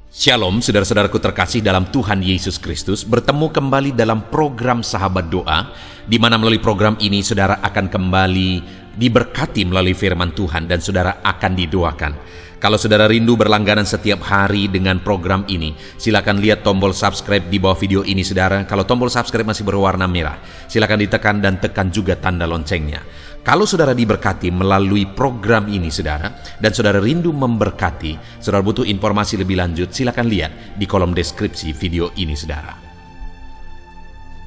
Shalom, saudara-saudaraku terkasih dalam Tuhan Yesus Kristus. Bertemu kembali dalam program Sahabat Doa, di mana melalui program ini saudara akan kembali diberkati melalui firman Tuhan dan saudara akan didoakan. Kalau saudara rindu berlangganan setiap hari dengan program ini, silakan lihat tombol subscribe di bawah video ini saudara. Kalau tombol subscribe masih berwarna merah, silakan ditekan dan tekan juga tanda loncengnya. Kalau saudara diberkati melalui program ini saudara, dan saudara rindu memberkati, saudara butuh informasi lebih lanjut, silakan lihat di kolom deskripsi video ini saudara.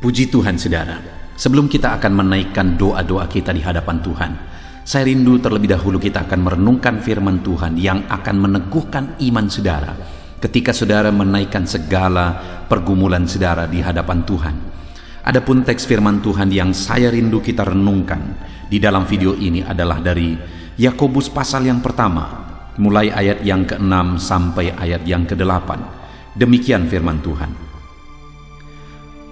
Puji Tuhan saudara, sebelum kita akan menaikkan doa-doa kita di hadapan Tuhan, saya rindu terlebih dahulu kita akan merenungkan firman Tuhan yang akan meneguhkan iman saudara ketika saudara menaikkan segala pergumulan saudara di hadapan Tuhan. Adapun teks firman Tuhan yang saya rindu kita renungkan di dalam video ini adalah dari Yakobus pasal yang pertama, mulai ayat yang ke-6 sampai ayat yang ke-8. Demikian firman Tuhan.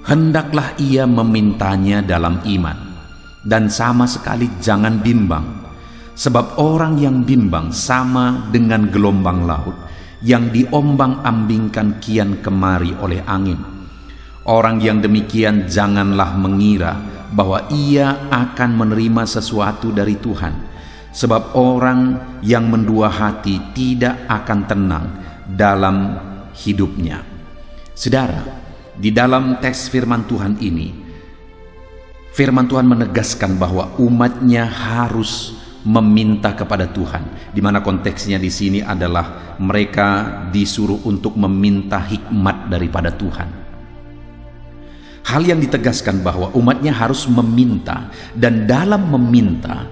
Hendaklah ia memintanya dalam iman, dan sama sekali jangan bimbang, sebab orang yang bimbang sama dengan gelombang laut yang diombang-ambingkan kian kemari oleh angin. Orang yang demikian janganlah mengira bahwa ia akan menerima sesuatu dari Tuhan, sebab orang yang mendua hati tidak akan tenang dalam hidupnya. Saudara, di dalam teks firman Tuhan ini, firman Tuhan menegaskan bahwa umatnya harus meminta kepada Tuhan, di mana konteksnya di sini adalah mereka disuruh untuk meminta hikmat daripada Tuhan. Hal yang ditegaskan bahwa umatnya harus meminta, dan dalam meminta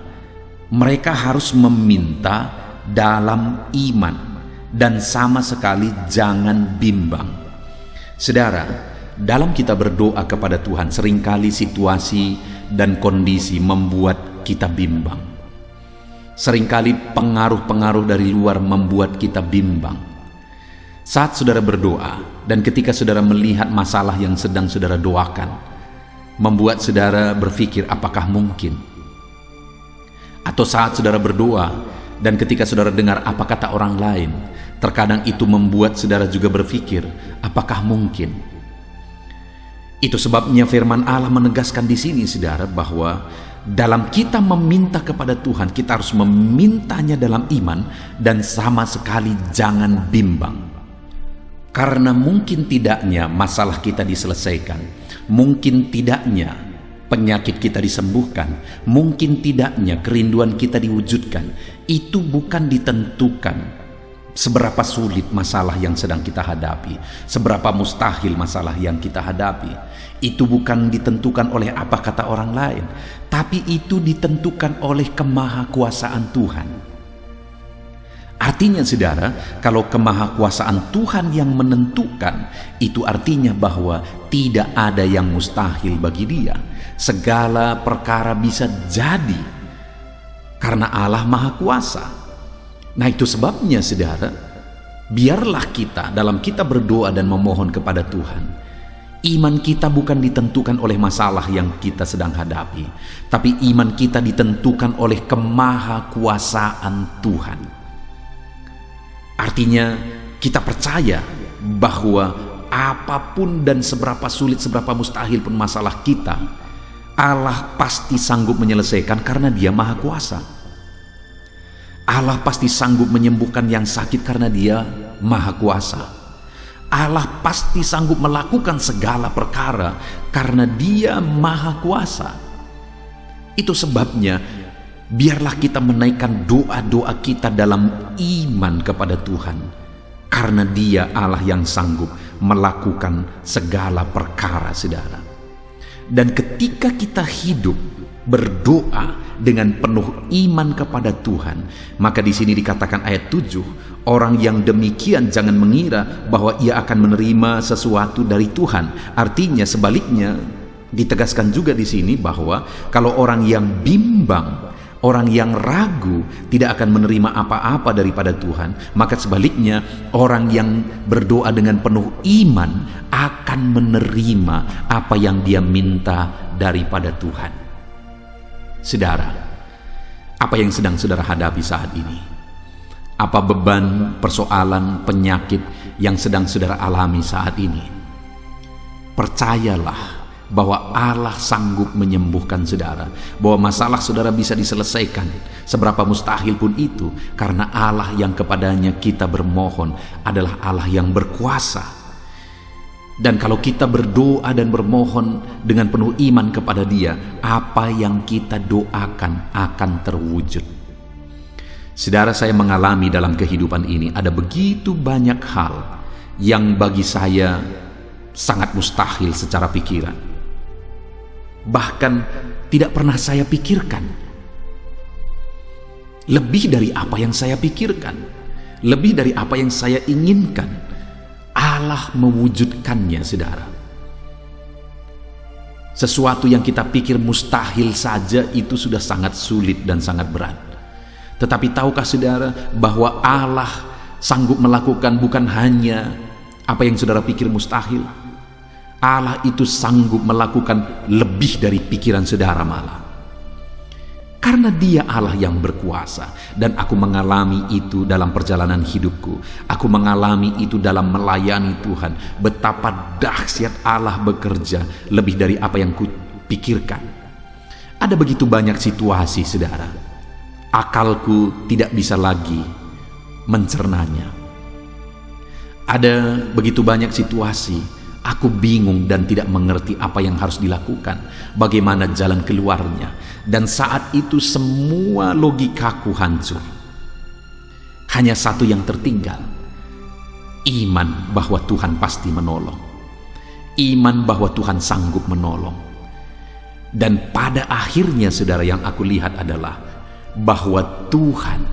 mereka harus meminta dalam iman dan sama sekali jangan bimbang. Saudara, dalam kita berdoa kepada Tuhan, seringkali situasi dan kondisi membuat kita bimbang. Seringkali pengaruh-pengaruh dari luar membuat kita bimbang. Saat saudara berdoa dan ketika saudara melihat masalah yang sedang saudara doakan, membuat saudara berpikir apakah mungkin? Atau saat saudara berdoa dan ketika saudara dengar apa kata orang lain, terkadang itu membuat saudara juga berpikir apakah mungkin? Itu sebabnya firman Allah menegaskan di sini saudara bahwa dalam kita meminta kepada Tuhan, kita harus memintanya dalam iman dan sama sekali jangan bimbang. Karena mungkin tidaknya masalah kita diselesaikan, mungkin tidaknya penyakit kita disembuhkan, mungkin tidaknya kerinduan kita diwujudkan, itu bukan ditentukan seberapa sulit masalah yang sedang kita hadapi, seberapa mustahil masalah yang kita hadapi. Itu bukan ditentukan oleh apa kata orang lain, tapi itu ditentukan oleh kemahakuasaan Tuhan. Artinya saudara, kalau kemahakuasaan Tuhan yang menentukan, itu artinya bahwa tidak ada yang mustahil bagi Dia. Segala perkara bisa jadi karena Allah Maha Kuasa. Nah, itu sebabnya saudara, biarlah kita dalam kita berdoa dan memohon kepada Tuhan, iman kita bukan ditentukan oleh masalah yang kita sedang hadapi, tapi iman kita ditentukan oleh kemahakuasaan Tuhan. Artinya kita percaya bahwa apapun dan seberapa sulit, seberapa mustahil pun masalah kita, Allah pasti sanggup menyelesaikan karena Dia Maha Kuasa. Allah pasti sanggup menyembuhkan yang sakit karena Dia Maha Kuasa. Allah pasti sanggup melakukan segala perkara karena Dia Maha Kuasa. Itu sebabnya biarlah kita menaikkan doa-doa kita dalam iman kepada Tuhan, karena Dia Allah yang sanggup melakukan segala perkara saudara. Dan ketika kita hidup berdoa dengan penuh iman kepada Tuhan, maka di sini dikatakan ayat 7, orang yang demikian jangan mengira bahwa ia akan menerima sesuatu dari Tuhan. Artinya sebaliknya ditegaskan juga di sini bahwa kalau orang yang bimbang, orang yang ragu tidak akan menerima apa-apa daripada Tuhan, maka sebaliknya orang yang berdoa dengan penuh iman akan menerima apa yang dia minta daripada Tuhan. Saudara, apa yang sedang saudara hadapi saat ini? Apa beban, persoalan, penyakit yang sedang saudara alami saat ini. Percayalah bahwa Allah sanggup menyembuhkan saudara, bahwa masalah saudara bisa diselesaikan, seberapa mustahil pun itu, karena Allah yang kepadanya kita bermohon adalah Allah yang berkuasa. Dan kalau kita berdoa dan bermohon dengan penuh iman kepada Dia, apa yang kita doakan akan terwujud. Saudara, saya mengalami dalam kehidupan ini ada begitu banyak hal yang bagi saya sangat mustahil secara pikiran. Bahkan tidak pernah saya pikirkan. Lebih dari apa yang saya pikirkan, lebih dari apa yang saya inginkan, Allah mewujudkannya, saudara. Sesuatu yang kita pikir mustahil saja itu sudah sangat sulit dan sangat berat. Tetapi tahukah saudara bahwa Allah sanggup melakukan bukan hanya apa yang saudara pikir mustahil, Allah itu sanggup melakukan lebih dari pikiran saudara malah. Karena Dia Allah yang berkuasa, dan aku mengalami itu dalam perjalanan hidupku. Aku mengalami itu dalam melayani Tuhan. Betapa dahsyat Allah bekerja lebih dari apa yang kupikirkan. Ada begitu banyak situasi, saudara, akalku tidak bisa lagi mencernanya. Ada begitu banyak situasi aku bingung dan tidak mengerti apa yang harus dilakukan, bagaimana jalan keluarnya. Dan saat itu semua logikaku hancur. Hanya satu yang tertinggal, iman bahwa Tuhan pasti menolong, iman bahwa Tuhan sanggup menolong. Dan pada akhirnya, saudara, yang aku lihat adalah bahwa Tuhan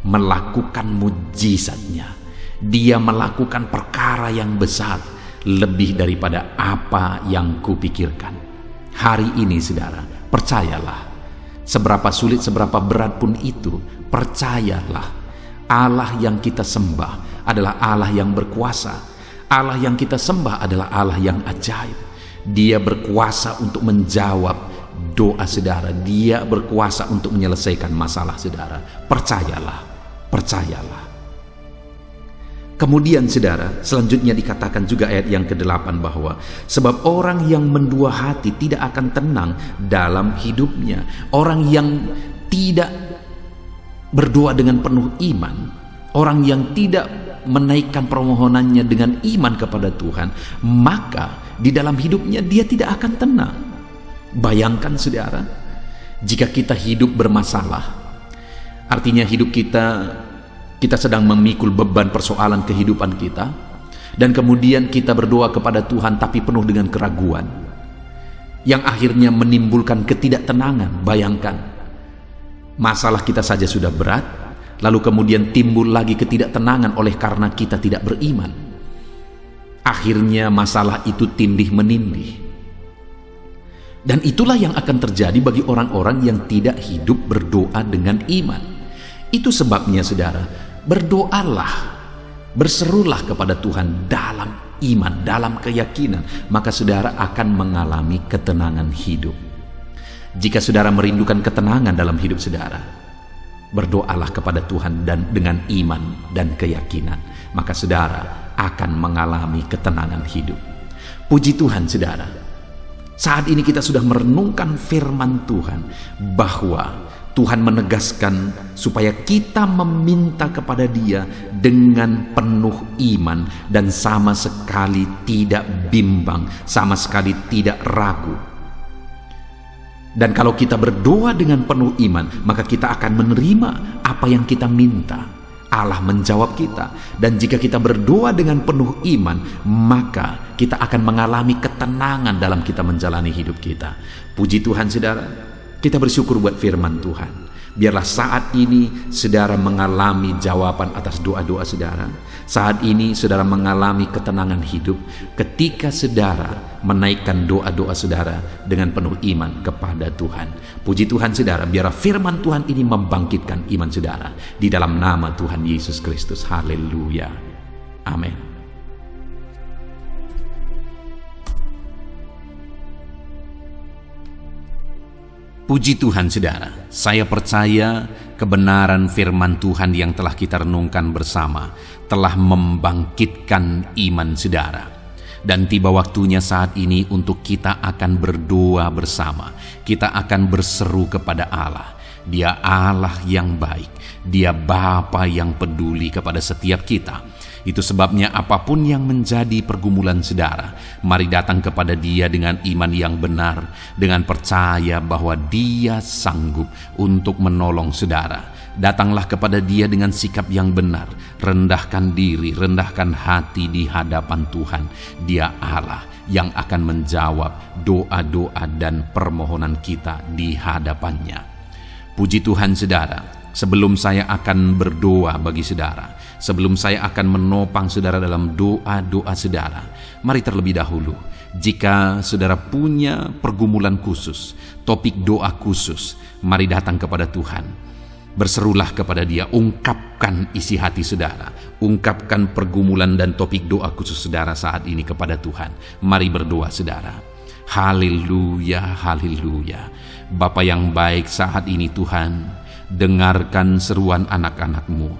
melakukan mujizatnya. Dia melakukan perkara yang besar, lebih daripada apa yang kupikirkan. Hari ini, saudara, percayalah, seberapa sulit, seberapa berat pun itu, percayalah, Allah yang kita sembah adalah Allah yang berkuasa. Allah yang kita sembah adalah Allah yang ajaib. Dia berkuasa untuk menjawab doa saudara. Dia berkuasa untuk menyelesaikan masalah saudara. Percayalah, percayalah. Kemudian, saudara, selanjutnya dikatakan juga ayat yang ke-8 bahwa sebab orang yang mendua hati tidak akan tenang dalam hidupnya. Orang yang tidak berdoa dengan penuh iman, orang yang tidak menaikkan permohonannya dengan iman kepada Tuhan, maka di dalam hidupnya dia tidak akan tenang. Bayangkan, saudara, jika kita hidup bermasalah, artinya hidup kita sedang memikul beban persoalan kehidupan kita, dan kemudian kita berdoa kepada Tuhan tapi penuh dengan keraguan yang akhirnya menimbulkan ketidaktenangan. Bayangkan, masalah kita saja sudah berat, lalu kemudian timbul lagi ketidaktenangan oleh karena kita tidak beriman. Akhirnya masalah itu tindih menindih. Dan itulah yang akan terjadi bagi orang-orang yang tidak hidup berdoa dengan iman. Itu sebabnya, saudara, berdoalah, berserulah kepada Tuhan dalam iman, dalam keyakinan, maka saudara akan mengalami ketenangan hidup. Jika saudara merindukan ketenangan dalam hidup saudara, berdoalah kepada Tuhan dan dengan iman dan keyakinan, maka saudara akan mengalami ketenangan hidup. Puji Tuhan, saudara, saat ini kita sudah merenungkan firman Tuhan bahwa Tuhan menegaskan supaya kita meminta kepada Dia dengan penuh iman dan sama sekali tidak bimbang, sama sekali tidak ragu. Dan kalau kita berdoa dengan penuh iman, maka kita akan menerima apa yang kita minta. Allah menjawab kita. Dan jika kita berdoa dengan penuh iman, maka kita akan mengalami ketenangan dalam kita menjalani hidup kita. Puji Tuhan, saudara. Kita bersyukur buat firman Tuhan. Biarlah saat ini saudara mengalami jawaban atas doa-doa saudara. Saat ini saudara mengalami ketenangan hidup ketika saudara menaikkan doa-doa saudara dengan penuh iman kepada Tuhan. Puji Tuhan, saudara, biarlah firman Tuhan ini membangkitkan iman saudara. Di dalam nama Tuhan Yesus Kristus. Haleluya. Amin. Puji Tuhan saudara, saya percaya kebenaran firman Tuhan yang telah kita renungkan bersama telah membangkitkan iman saudara. Dan tiba waktunya saat ini untuk kita akan berdoa bersama. Kita akan berseru kepada Allah. Dia Allah yang baik, Dia Bapa yang peduli kepada setiap kita. Itu sebabnya apapun yang menjadi pergumulan saudara, mari datang kepada Dia dengan iman yang benar, dengan percaya bahwa Dia sanggup untuk menolong saudara. Datanglah kepada Dia dengan sikap yang benar, rendahkan diri, rendahkan hati di hadapan Tuhan. Dia Allah yang akan menjawab doa-doa dan permohonan kita di hadapannya. Puji Tuhan saudara, sebelum saya akan berdoa bagi saudara, sebelum saya akan menopang saudara dalam doa-doa saudara, mari terlebih dahulu, jika saudara punya pergumulan khusus, topik doa khusus, mari datang kepada Tuhan. Berserulah kepada Dia, ungkapkan isi hati saudara, ungkapkan pergumulan dan topik doa khusus saudara saat ini kepada Tuhan. Mari berdoa saudara. Haleluya, haleluya. Bapa yang baik, saat ini Tuhan, dengarkan seruan anak-anak-Mu.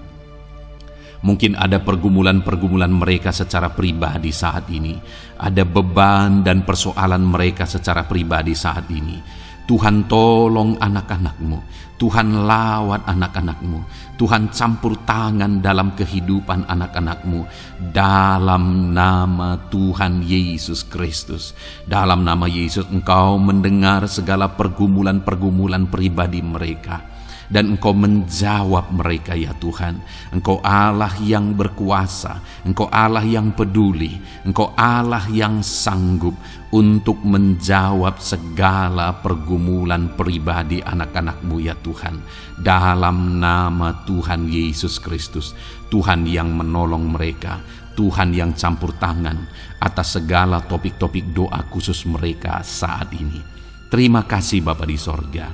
Mungkin ada pergumulan-pergumulan mereka secara pribadi saat ini. Ada beban dan persoalan mereka secara pribadi saat ini. Tuhan tolong anak-anak-Mu, Tuhan lawat anak-anak-Mu, Tuhan campur tangan dalam kehidupan anak-anak-Mu, dalam nama Tuhan Yesus Kristus. Dalam nama Yesus Engkau mendengar segala pergumulan-pergumulan pribadi mereka, dan Engkau menjawab mereka ya Tuhan. Engkau Allah yang berkuasa, Engkau Allah yang peduli, Engkau Allah yang sanggup untuk menjawab segala pergumulan pribadi anak-anak-Mu ya Tuhan. Dalam nama Tuhan Yesus Kristus, Tuhan yang menolong mereka, Tuhan yang campur tangan atas segala topik-topik doa khusus mereka saat ini. Terima kasih Bapa di sorga.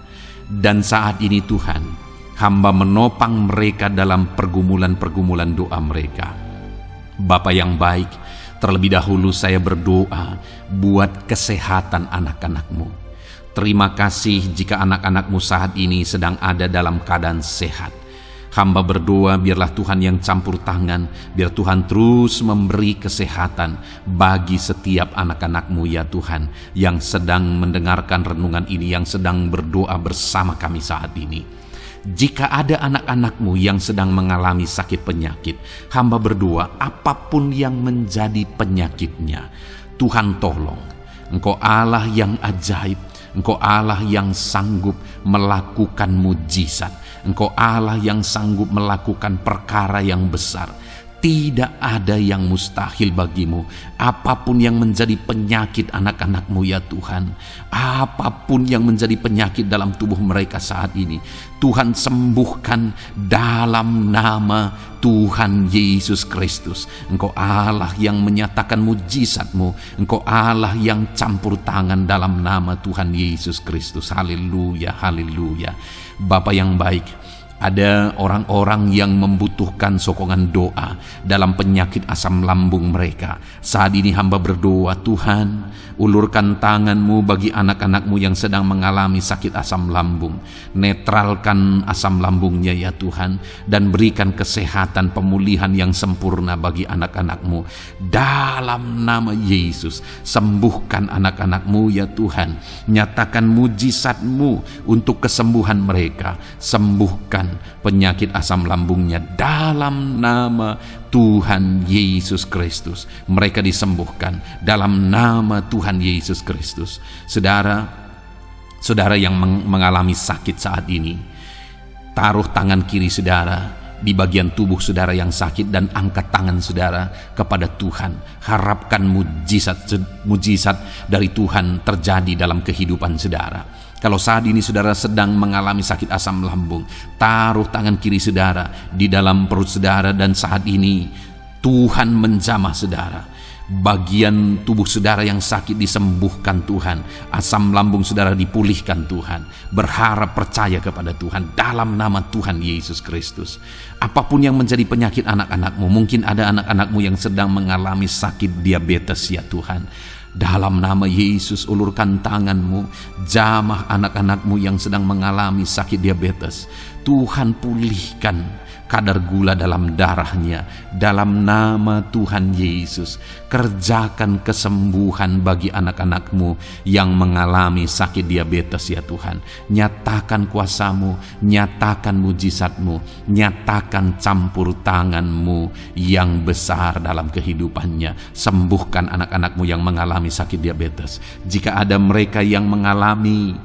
Dan saat ini Tuhan, hamba menopang mereka dalam pergumulan-pergumulan doa mereka. Bapa yang baik, terlebih dahulu saya berdoa buat kesehatan anak-anak-Mu. Terima kasih jika anak-anak-Mu saat ini sedang ada dalam keadaan sehat. Hamba berdoa biarlah Tuhan yang campur tangan, biar Tuhan terus memberi kesehatan bagi setiap anak-anak-Mu ya Tuhan, yang sedang mendengarkan renungan ini, yang sedang berdoa bersama kami saat ini. Jika ada anak-anak-Mu yang sedang mengalami sakit penyakit, hamba berdoa apapun yang menjadi penyakitnya, Tuhan tolong. Engkau Allah yang ajaib, Engkau Allah yang sanggup melakukan mujizat, Engkau Allah yang sanggup melakukan perkara yang besar. Tidak ada yang mustahil bagimu. Apapun yang menjadi penyakit anak-anak-Mu ya Tuhan, apapun yang menjadi penyakit dalam tubuh mereka saat ini, Tuhan sembuhkan dalam nama Tuhan Yesus Kristus. Engkau Allah yang menyatakan mujizat-Mu, Engkau Allah yang campur tangan dalam nama Tuhan Yesus Kristus. Haleluya, haleluya. Bapa yang baik, ada orang-orang yang membutuhkan sokongan doa dalam penyakit asam lambung mereka. Saat ini hamba berdoa, Tuhan, ulurkan tangan-Mu bagi anak-anak-Mu yang sedang mengalami sakit asam lambung. Netralkan asam lambungnya ya Tuhan, dan berikan kesehatan pemulihan yang sempurna bagi anak-anak-Mu. Dalam nama Yesus, sembuhkan anak-anak-Mu ya Tuhan. Nyatakan mujizat-Mu untuk kesembuhan mereka. Sembuhkan penyakit asam lambungnya dalam nama Tuhan Yesus Kristus. Mereka disembuhkan dalam nama Tuhan Yesus Kristus. Saudara yang mengalami sakit saat ini, taruh tangan kiri saudara di bagian tubuh saudara yang sakit dan angkat tangan saudara kepada Tuhan. Harapkan mujizat dari Tuhan terjadi dalam kehidupan saudara. Kalau saat ini saudara sedang mengalami sakit asam lambung, taruh tangan kiri saudara di dalam perut saudara, dan saat ini Tuhan menjamah saudara. Bagian tubuh saudara yang sakit disembuhkan Tuhan. Asam lambung saudara dipulihkan Tuhan. Berharap, percaya kepada Tuhan dalam nama Tuhan Yesus Kristus. Apapun yang menjadi penyakit anak-anak-Mu, mungkin ada anak-anak-Mu yang sedang mengalami sakit diabetes ya Tuhan. Dalam nama Yesus, ulurkan tanganmu, jamah anak-anakmu yang sedang mengalami sakit diabetes. Tuhan pulihkan kadar gula dalam darahnya. Dalam nama Tuhan Yesus, kerjakan kesembuhan bagi anak-anakmu yang mengalami sakit diabetes ya Tuhan. Nyatakan kuasa-Mu, nyatakan mujizat-Mu, nyatakan campur tangan-Mu yang besar dalam kehidupannya. Sembuhkan anak-anakmu yang mengalami sakit diabetes. Jika ada mereka yang mengalami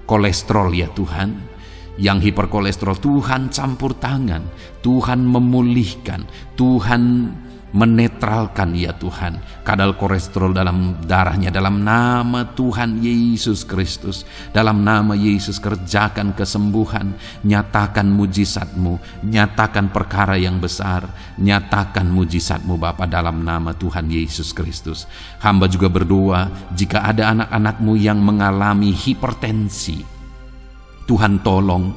kolesterol ya Tuhan, yang hiperkolesterol, Tuhan campur tangan, Tuhan memulihkan, Tuhan menetralkan ya Tuhan kadar kolesterol dalam darahnya. Dalam nama Tuhan Yesus Kristus, dalam nama Yesus, kerjakan kesembuhan, nyatakan mujizat-Mu, nyatakan perkara yang besar, nyatakan mujizat-Mu Bapa, dalam nama Tuhan Yesus Kristus. Hamba juga berdoa jika ada anak-anak-Mu yang mengalami hipertensi, Tuhan tolong,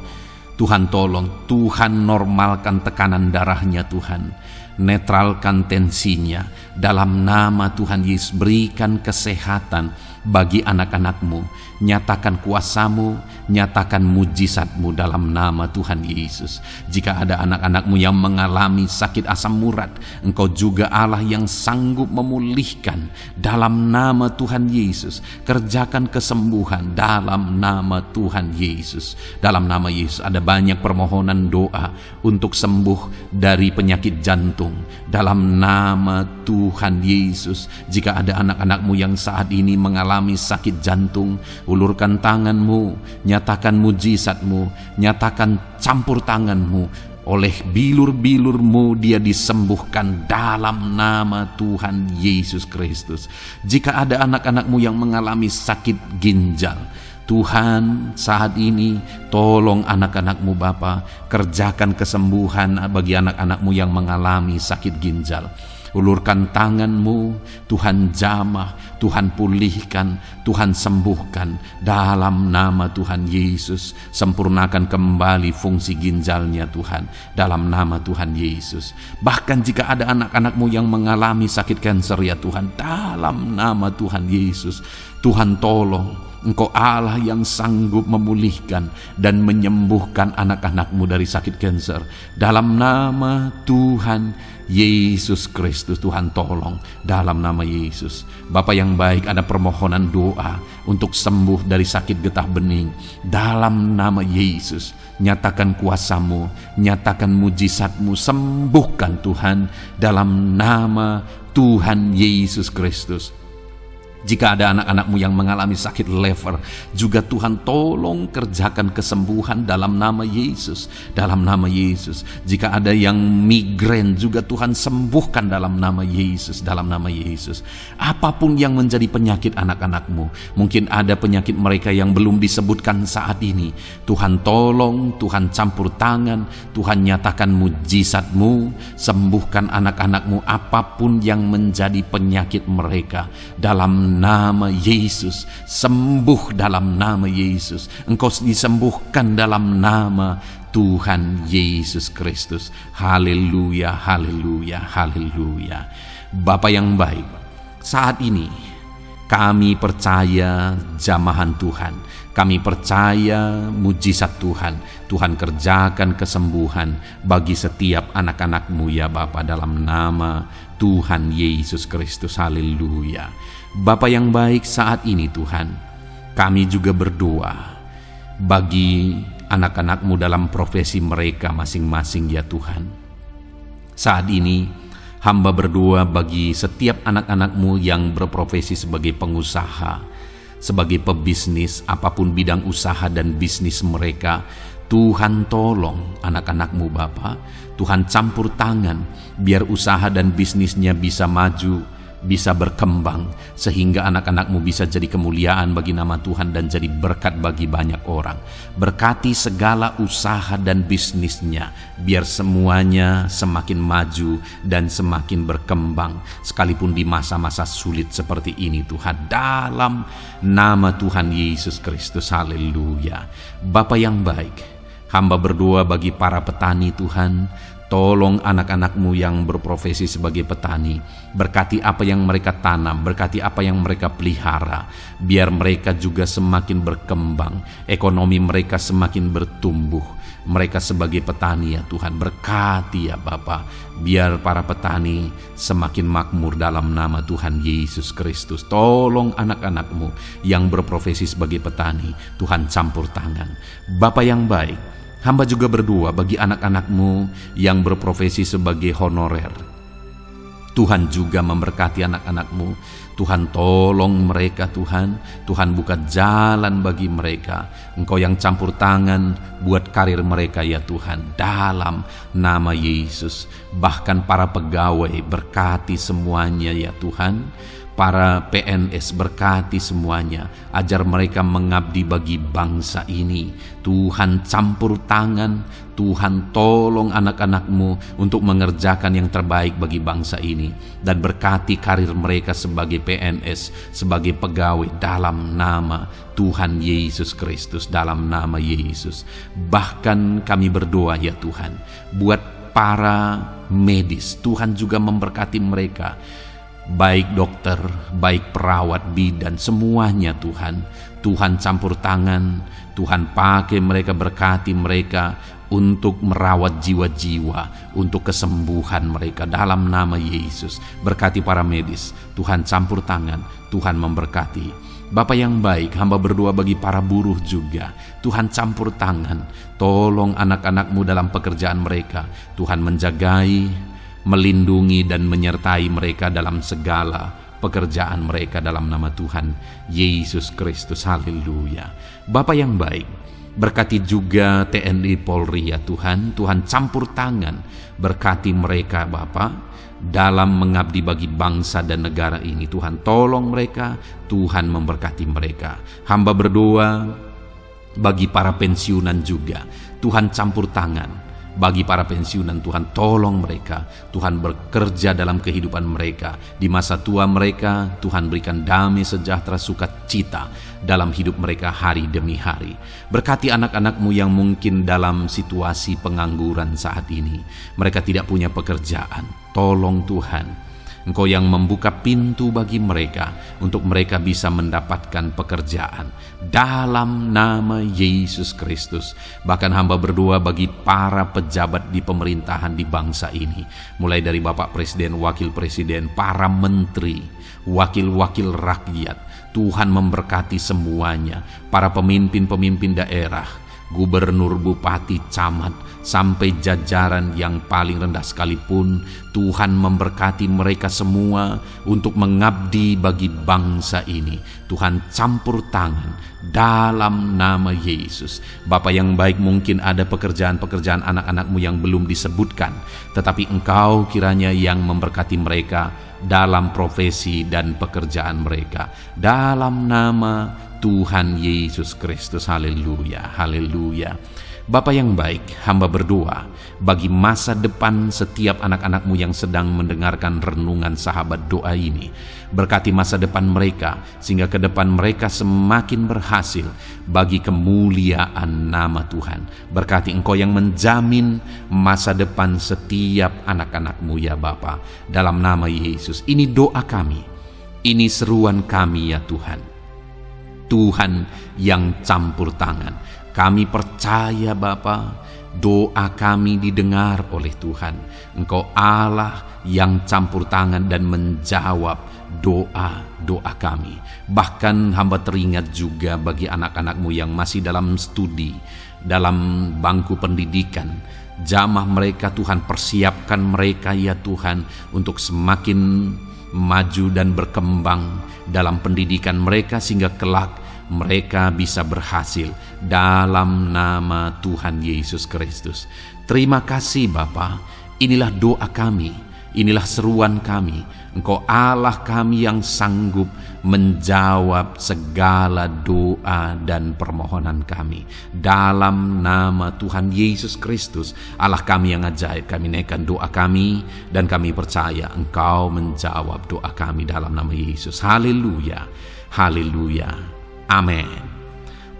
Tuhan tolong, Tuhan normalkan tekanan darahnya Tuhan, netralkan tensinya, dalam nama Tuhan Yesus. Berikan kesehatan bagi anak-anak-Mu, nyatakan kuasa-Mu, nyatakan mujizat-Mu dalam nama Tuhan Yesus. Jika ada anak-anak-Mu yang mengalami sakit asam urat, Engkau juga Allah yang sanggup memulihkan. Dalam nama Tuhan Yesus, kerjakan kesembuhan dalam nama Tuhan Yesus. Dalam nama Yesus, ada banyak permohonan doa untuk sembuh dari penyakit jantung. Dalam nama Tuhan Yesus, jika ada anak-anak-Mu yang saat ini mengalami sakit jantung, ulurkan tangan-Mu, nyatakan mujizat-Mu, nyatakan campur tangan-Mu. Oleh bilur-bilur-Mu dia disembuhkan dalam nama Tuhan Yesus Kristus. Jika ada anak-anak-Mu yang mengalami sakit ginjal, Tuhan saat ini tolong anak-anak-Mu Bapa, kerjakan kesembuhan bagi anak-anak-Mu yang mengalami sakit ginjal. Ulurkan tangan-Mu, Tuhan jamah, Tuhan pulihkan, Tuhan sembuhkan dalam nama Tuhan Yesus. Sempurnakan kembali fungsi ginjalnya Tuhan, dalam nama Tuhan Yesus. Bahkan jika ada anak-anak-Mu yang mengalami sakit kanker ya Tuhan, dalam nama Tuhan Yesus, Tuhan tolong. Engkau Allah yang sanggup memulihkan dan menyembuhkan anak-anak-Mu dari sakit kanker. Dalam nama Tuhan Yesus Kristus, Tuhan tolong dalam nama Yesus. Bapa yang baik, ada permohonan doa untuk sembuh dari sakit getah bening. Dalam nama Yesus, nyatakan kuasa-Mu, nyatakan mujizat-Mu, sembuhkan Tuhan dalam nama Tuhan Yesus Kristus. Jika ada anak-anak-Mu yang mengalami sakit lever, juga Tuhan tolong kerjakan kesembuhan dalam nama Yesus. Dalam nama Yesus. Jika ada yang migrain, juga Tuhan sembuhkan dalam nama Yesus. Dalam nama Yesus. Apapun yang menjadi penyakit anak-anak-Mu, mungkin ada penyakit mereka yang belum disebutkan saat ini, Tuhan tolong, Tuhan campur tangan, Tuhan nyatakan mujizat-Mu, sembuhkan anak-anak-Mu apapun yang menjadi penyakit mereka. Dalam nama Yesus, sembuh dalam nama Yesus. Engkau disembuhkan dalam nama Tuhan Yesus Kristus. Haleluya, haleluya, haleluya. Bapa yang baik, saat ini kami percaya jamahan Tuhan, kami percaya mujizat Tuhan. Tuhan kerjakan kesembuhan bagi setiap anak-anak-Mu ya Bapa, dalam nama Tuhan Yesus Kristus. Haleluya. Bapa yang baik, saat ini Tuhan, kami juga berdoa bagi anak-anak-Mu dalam profesi mereka masing-masing ya Tuhan. Saat ini hamba berdoa bagi setiap anak-anak-Mu yang berprofesi sebagai pengusaha, sebagai pebisnis, apapun bidang usaha dan bisnis mereka. Tuhan tolong anak-anak-Mu Bapa, Tuhan campur tangan biar usaha dan bisnisnya bisa maju, bisa berkembang, sehingga anak-anak-Mu bisa jadi kemuliaan bagi nama Tuhan dan jadi berkat bagi banyak orang. Berkati segala usaha dan bisnisnya, biar semuanya semakin maju dan semakin berkembang, sekalipun di masa-masa sulit seperti ini Tuhan, dalam nama Tuhan Yesus Kristus. Haleluya. Bapa yang baik, hamba berdoa bagi para petani Tuhan. Tolong anak-anak-Mu yang berprofesi sebagai petani, berkati apa yang mereka tanam, berkati apa yang mereka pelihara, biar mereka juga semakin berkembang, ekonomi mereka semakin bertumbuh. Mereka sebagai petani ya Tuhan, berkati ya Bapa, biar para petani semakin makmur dalam nama Tuhan Yesus Kristus. Tolong anak-anak-Mu yang berprofesi sebagai petani, Tuhan campur tangan. Bapa yang baik, hamba juga berdoa bagi anak-anak-Mu yang berprofesi sebagai honorer. Tuhan juga memberkati anak-anak-Mu. Tuhan tolong mereka Tuhan. Tuhan buka jalan bagi mereka. Engkau yang campur tangan buat karir mereka ya Tuhan. Dalam nama Yesus. Bahkan para pegawai berkati semuanya ya Tuhan. Para PNS berkati semuanya, ajar mereka mengabdi bagi bangsa ini. Tuhan campur tangan, Tuhan tolong anak-anak-Mu untuk mengerjakan yang terbaik bagi bangsa ini. Dan berkati karir mereka sebagai PNS, sebagai pegawai dalam nama Tuhan Yesus Kristus, dalam nama Yesus. Bahkan kami berdoa ya Tuhan, buat para medis, Tuhan juga memberkati mereka. Baik dokter, baik perawat, bidan, semuanya Tuhan. Tuhan campur tangan, Tuhan pakai mereka, berkati mereka untuk merawat jiwa-jiwa, untuk kesembuhan mereka dalam nama Yesus. Berkati para medis, Tuhan campur tangan, Tuhan memberkati. Bapa yang baik, hamba berdoa bagi para buruh juga. Tuhan campur tangan, tolong anak-anak-Mu dalam pekerjaan mereka. Tuhan menjagai, melindungi dan menyertai mereka dalam segala pekerjaan mereka dalam nama Tuhan Yesus Kristus. Haleluya. Bapa yang baik, berkati juga TNI Polri ya Tuhan. Tuhan campur tangan, berkati mereka Bapa dalam mengabdi bagi bangsa dan negara ini. Tuhan tolong mereka, Tuhan memberkati mereka. Hamba berdoa bagi para pensiunan juga. Tuhan campur tangan bagi para pensiunan, Tuhan tolong mereka. Tuhan bekerja dalam kehidupan mereka. Di masa tua mereka, Tuhan berikan damai sejahtera sukacita dalam hidup mereka hari demi hari. Berkati anak-anak-Mu yang mungkin dalam situasi pengangguran saat ini. Mereka tidak punya pekerjaan. Tolong Tuhan, Engkau yang membuka pintu bagi mereka untuk mereka bisa mendapatkan pekerjaan dalam nama Yesus Kristus. Bahkan hamba berdoa bagi para pejabat di pemerintahan di bangsa ini, mulai dari Bapak Presiden, Wakil Presiden, para menteri, wakil-wakil rakyat. Tuhan memberkati semuanya, para pemimpin-pemimpin daerah, gubernur, bupati, camat, sampai jajaran yang paling rendah sekalipun. Tuhan memberkati mereka semua untuk mengabdi bagi bangsa ini. Tuhan campur tangan dalam nama Yesus. Bapa yang baik, mungkin ada pekerjaan-pekerjaan anak-anak-Mu yang belum disebutkan, tetapi Engkau kiranya yang memberkati mereka dalam profesi dan pekerjaan mereka dalam nama Tuhan Yesus Kristus. Haleluya, haleluya. Bapa yang baik, hamba berdoa bagi masa depan setiap anak-anak-Mu yang sedang mendengarkan renungan sahabat doa ini. Berkati masa depan mereka, sehingga ke depan mereka semakin berhasil bagi kemuliaan nama Tuhan. Berkati Engkau yang menjamin masa depan setiap anak-anak-Mu ya Bapa. Dalam nama Yesus, ini doa kami, ini seruan kami ya Tuhan. Tuhan yang campur tangan. Kami percaya Bapa, doa kami didengar oleh Tuhan. Engkau Allah yang campur tangan dan menjawab doa-doa kami. Bahkan hamba teringat juga bagi anak-anak-Mu yang masih dalam studi, dalam bangku pendidikan. Jamah mereka Tuhan, persiapkan mereka ya Tuhan untuk semakin maju dan berkembang dalam pendidikan mereka, sehingga kelak mereka bisa berhasil dalam nama Tuhan Yesus Kristus. Terima kasih Bapa. Inilah doa kami, inilah seruan kami. Engkau Allah kami yang sanggup menjawab segala doa dan permohonan kami. Dalam nama Tuhan Yesus Kristus, Allah kami yang ajaib, kami naikkan doa kami dan kami percaya Engkau menjawab doa kami dalam nama Yesus. Haleluya, haleluya. Amin.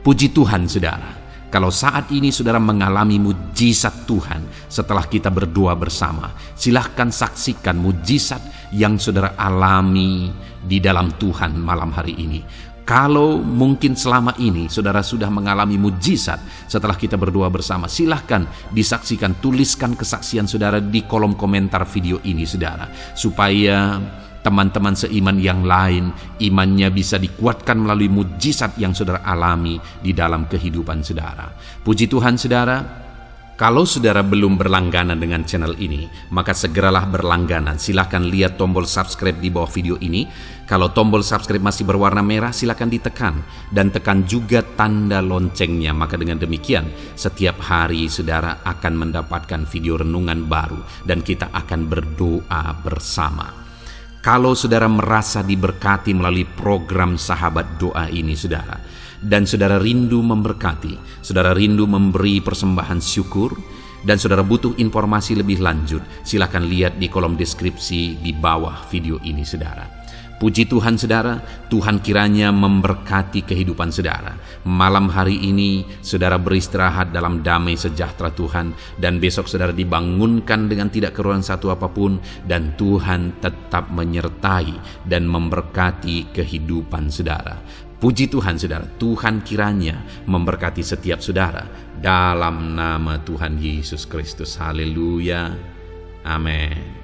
Puji Tuhan saudara. Kalau saat ini saudara mengalami mujizat Tuhan setelah kita berdoa bersama, silahkan saksikan mujizat yang saudara alami di dalam Tuhan malam hari ini. Kalau mungkin selama ini saudara sudah mengalami mujizat setelah kita berdoa bersama, silahkan disaksikan, tuliskan kesaksian saudara di kolom komentar video ini saudara, supaya teman-teman seiman yang lain imannya bisa dikuatkan melalui mujizat yang saudara alami di dalam kehidupan saudara. Puji Tuhan saudara. Kalau saudara belum berlangganan dengan channel ini, maka segeralah berlangganan. Silahkan lihat tombol subscribe di bawah video ini. Kalau tombol subscribe masih berwarna merah, silahkan ditekan. Dan tekan juga tanda loncengnya. Maka dengan demikian, setiap hari saudara akan mendapatkan video renungan baru. Dan kita akan berdoa bersama. Kalau saudara merasa diberkati melalui program Sahabat Doa ini saudara, dan saudara rindu memberkati, saudara rindu memberi persembahan syukur, dan saudara butuh informasi lebih lanjut, silakan lihat di kolom deskripsi di bawah video ini saudara. Puji Tuhan saudara, Tuhan kiranya memberkati kehidupan saudara. Malam hari ini saudara beristirahat dalam damai sejahtera Tuhan, dan besok saudara dibangunkan dengan tidak kekurangan satu apapun, dan Tuhan tetap menyertai dan memberkati kehidupan saudara. Puji Tuhan saudara, Tuhan kiranya memberkati setiap saudara dalam nama Tuhan Yesus Kristus. Haleluya. Amin.